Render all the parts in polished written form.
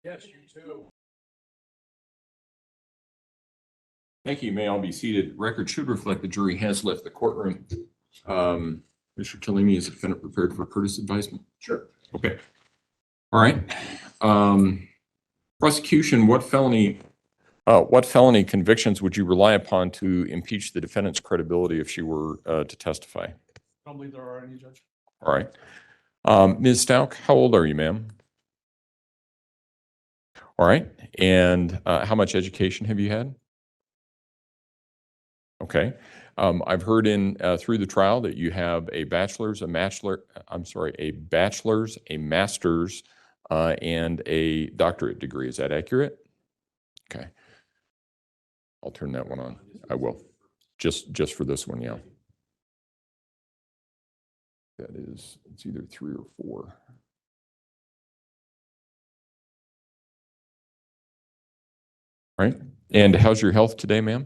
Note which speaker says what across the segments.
Speaker 1: Yes, you too.
Speaker 2: Thank you. You may all be seated. Record should reflect the jury has left the courtroom. Mr. Tillini, is the defendant prepared for courteous advisement?
Speaker 1: Sure.
Speaker 2: Okay. All right. Prosecution, what felony convictions would you rely upon to impeach the defendant's credibility if she were to testify?
Speaker 1: I don't believe there are any, Judge.
Speaker 2: All right. Ms. Stauch, how old are you, ma'am? All right. And how much education have you had? Okay. I've heard through the trial that you have a bachelor's, a master's, a master's, and a doctorate degree. Is that accurate? Okay. I'll turn that one on. I will. Just for this one, yeah. That is, it's either 3 or 4. All right. And how's your health today, ma'am?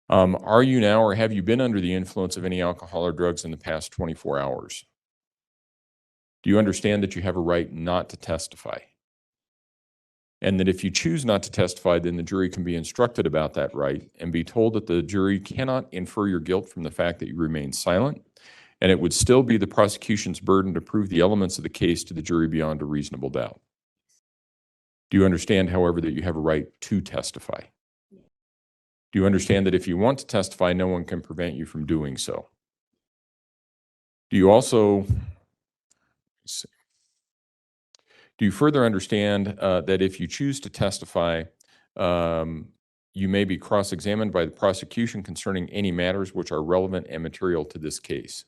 Speaker 2: Are you now or have you been under the influence of any alcohol or drugs in the past 24 hours? Do you understand that you have a right not to testify? And that if you choose not to testify, then the jury can be instructed about that right and be told that the jury cannot infer your guilt from the fact that you remain silent, and it would still be the prosecution's burden to prove the elements of the case to the jury beyond a reasonable doubt. Do you understand, however, that you have a right to testify? Do you understand that if you want to testify, no one can prevent you from doing so? Do you also, do you further understand that if you choose to testify, you may be cross-examined by the prosecution concerning any matters which are relevant and material to this case?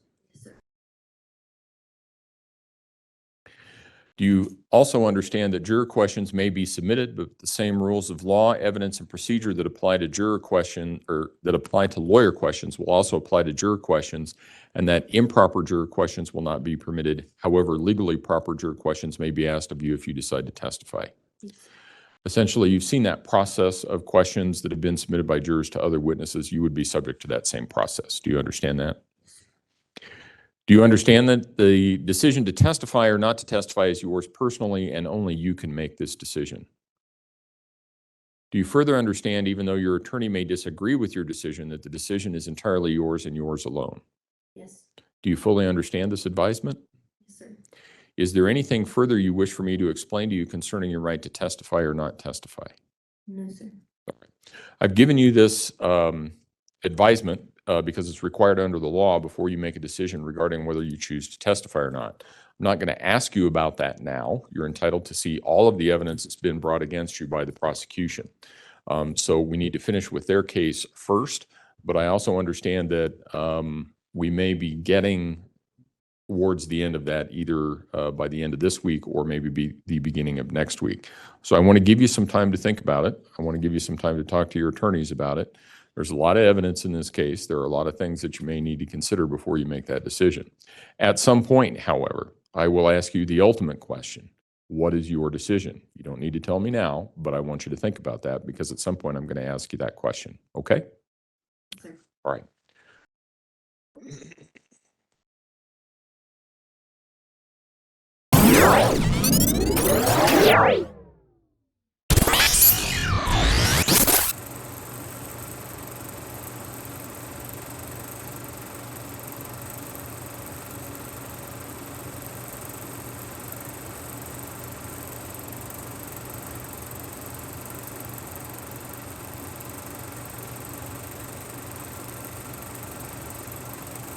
Speaker 2: Do you also understand that juror questions may be submitted, but the same rules of law, evidence, and procedure that apply to juror question or that apply to lawyer questions will also apply to juror questions, and that improper juror questions will not be permitted. However, legally proper juror questions may be asked of you if you decide to testify. Essentially, you've seen that process of questions that have been submitted by jurors to other witnesses. You would be subject to that same process. Do you understand that? Do you understand that the decision to testify or not to testify is yours personally, and only you can make this decision? Do you further understand, even though your attorney may disagree with your decision, that the decision is entirely yours and yours alone?
Speaker 3: Yes.
Speaker 2: Do you fully understand this advisement?
Speaker 3: Yes, sir.
Speaker 2: Is there anything further you wish for me to explain to you concerning your right to testify or not testify?
Speaker 3: No, sir.
Speaker 2: All right. I've given you this advisement because it's required under the law before you make a decision regarding whether you choose to testify or not. I'm not going to ask you about that now. You're entitled to see all of the evidence that's been brought against you by the prosecution. So we need to finish with their case first, but I also understand that we may be getting towards the end of that either by the end of this week or maybe be the beginning of next week. So I want to give you some time to think about it. I want to give you some time to talk to your attorneys about it. There's a lot of evidence in this case. There are a lot of things that you may need to consider before you make that decision. At some point, however, I will ask you the ultimate question. What is your decision? You don't need to tell me now, but I want you to think about that because at some point I'm going to ask you that question. Okay?
Speaker 3: Sir.
Speaker 2: All right.